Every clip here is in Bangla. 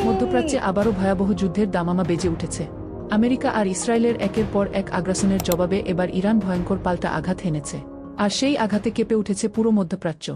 মধ্যপ্রাচ্যে আবারও ভয়াবহ যুদ্ধের দামামা বেজে উঠেছে। আমেরিকা আর ইসরায়েলের একের পর এক আগ্রাসনের জবাবে এবার ইরান ভয়ঙ্কর পাল্টা আঘাত হেনেছে। আর সেই আঘাতে কেঁপে উঠেছে পুরো মধ্যপ্রাচ্য।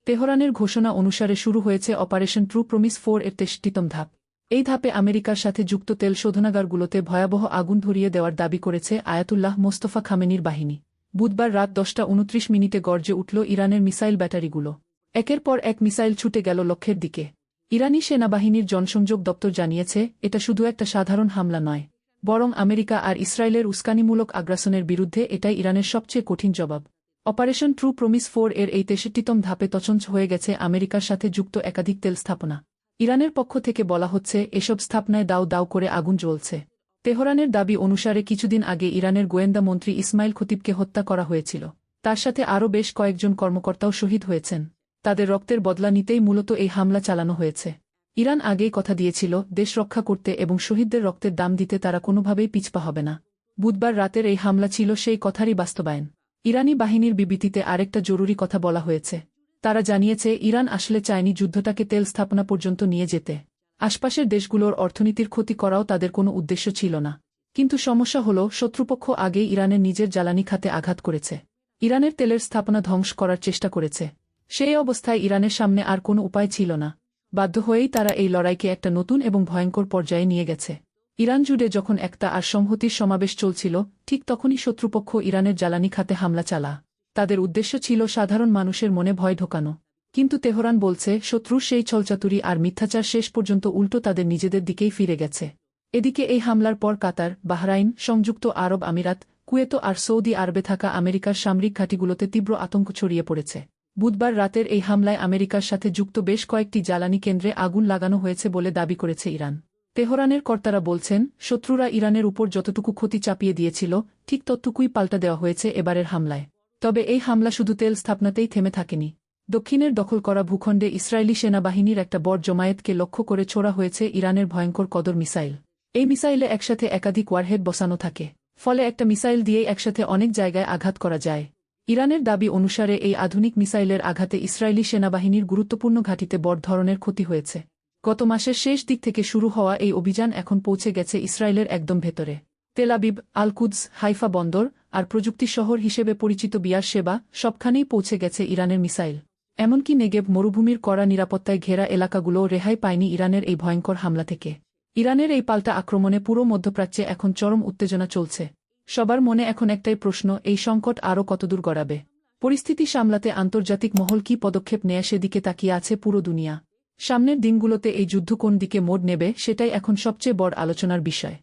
তেহরানের ঘোষণা অনুসারে শুরু হয়েছে অপারেশন ট্রু প্রমিস 4 এর 63তম ধাপ। এই ধাপে আমেরিকার সাথে যুক্ত তেল শোধনাগারগুলোতে ভয়াবহ আগুন ধরিয়ে দেওয়ার দাবি করেছে আয়াতুল্লাহ মোস্তফা খামেনির বাহিনী। বুধবার রাত 10:29 গর্জে উঠল ইরানের মিসাইল ব্যাটারিগুলো। একের পর এক মিসাইল ছুটে গেল লক্ষ্যের দিকে। ইরানি সেনাবাহিনীর জনসংযোগ দপ্তর জানিয়েছে, এটা শুধু একটা সাধারণ হামলা নয়, বরং আমেরিকা আর ইসরায়েলের উস্কানিমূলক আগ্রাসনের বিরুদ্ধে এটাই ইরানের সবচেয়ে কঠিন জবাব। অপারেশন ট্রু প্রমিস 4 এর এই 63তম ধাপে তছনছ হয়ে গেছে আমেরিকার সাথে যুক্ত একাধিক তেল স্থাপনা। ইরানের পক্ষ থেকে বলা হচ্ছে, এসব স্থাপনায় দাউ দাউ করে আগুন জ্বলছে। তেহরানের দাবি অনুসারে কিছুদিন আগে ইরানের গোয়েন্দা মন্ত্রী ইসমাইল খতিবকে হত্যা করা হয়েছিল। তার সাথে আরও বেশ কয়েকজন কর্মকর্তাও শহীদ হয়েছেন। তাদের রক্তের বদলা নিতেই মূলত এই হামলা চালানো হয়েছে। ইরান আগেই কথা দিয়েছিল, দেশ রক্ষা করতে এবং শহীদদের রক্তের দাম দিতে তারা কোনোভাবেই পিছপা হবে না। বুধবার রাতের এই হামলা ছিল সেই কথারই বাস্তবায়ন। ইরানি বাহিনীর বিবৃতিতে আরেকটা জরুরি কথা বলা হয়েছে। তারা জানিয়েছে, ইরান আসলে চায়নি যুদ্ধটাকে তেল স্থাপনা পর্যন্ত নিয়ে যেতে। আশপাশের দেশগুলোর অর্থনীতির ক্ষতি করাও তাদের কোনো উদ্দেশ্য ছিল না। কিন্তু সমস্যা হল, শত্রুপক্ষ আগেই ইরানের নিজের জ্বালানি খাতে আঘাত করেছে। ইরানের তেলের স্থাপনা ধ্বংস করার চেষ্টা করেছে। সেই অবস্থায় ইরানের সামনে আর কোনো উপায় ছিল না। বাধ্য হয়েই তারা এই লড়াইকে একটা নতুন এবং ভয়ঙ্কর পর্যায়ে নিয়ে গেছে। ইরান জুড়ে যখন একটা আর সংহতির সমাবেশ চলছিল, ঠিক তখনই শত্রুপক্ষ ইরানের জ্বালানি খাতে হামলা চালা। তাদের উদ্দেশ্য ছিল সাধারণ মানুষের মনে ভয় ঢোকানো। কিন্তু তেহরান বলছে, শত্রুর সেই ছলচাতুরি আর মিথ্যাচার শেষ পর্যন্ত উল্টো তাদের নিজেদের দিকেই ফিরে গেছে। এদিকে এই হামলার পর কাতার, বাহরাইন, সংযুক্ত আরব আমিরাত, কুয়েত আর সৌদি আরবে থাকা আমেরিকার সামরিক ঘাঁটিগুলোতে তীব্র আতঙ্ক ছড়িয়ে পড়েছে। বুধবার রাতের এই হামলায় আমেরিকার সাথে যুক্ত বেশ কয়েকটি জ্বালানি কেন্দ্রে আগুন লাগানো হয়েছে বলে দাবি করেছে ইরান। তেহরানের কর্তারা বলছেন, শত্রুরা ইরানের উপর যতটুকু ক্ষতি চাপিয়ে দিয়েছিল, ঠিক ততটুকুই পাল্টা দেওয়া হয়েছে এবারের হামলায়। তবে এই হামলা শুধু তেল স্থাপনাতেই থেমে থাকেনি। দক্ষিণের দখল করা ভূখণ্ডে ইসরায়েলি সেনাবাহিনীর একটা বড় জমায়েতকে লক্ষ্য করে ছোড়া হয়েছে ইরানের ভয়ঙ্কর কদর মিসাইল। এই মিসাইলে একসাথে একাধিক ওয়ারহেড বসানো থাকে। ফলে একটা মিসাইল দিয়েই একসাথে অনেক জায়গায় আঘাত করা যায়। ইরানের দাবি অনুসারে এই আধুনিক মিসাইলের আঘাতে ইসরায়েলি সেনাবাহিনীর গুরুত্বপূর্ণ ঘাঁটিতে বড় ধরনের ক্ষতি হয়েছে। গত মাসের শেষ দিক থেকে শুরু হওয়া এই অভিযান এখন পৌঁছে গেছে ইসরায়েলের একদম ভেতরে। তেল আবিব, আল কুদস, হাইফা বন্দর আর প্রযুক্তি শহর হিসেবে পরিচিত বিয়ার শেবা সবখানেই পৌঁছে গেছে ইরানের মিসাইল। এমনকি নেগেব মরুভূমির কড়া নিরাপত্তায় ঘেরা এলাকাগুলোও রেহাই পায়নি ইরানের এই ভয়ঙ্কর হামলা থেকে। ইরানের এই পাল্টা আক্রমণে পুরো মধ্যপ্রাচ্যে এখন চরম উত্তেজনা চলছে। সবার মনে এখন একটাই প্রশ্ন, এই সংকট আরও কতদূর গড়াবে? পরিস্থিতি সামলাতে আন্তর্জাতিক মহল কী পদক্ষেপ নেয় সেদিকে তাকিয়ে আছে পুরো দুনিয়া। সামনের দিনগুলোতে এই যুদ্ধ কোন দিকে মোড় নেবে সেটাই এখন সবচেয়ে বড় আলোচনার বিষয়।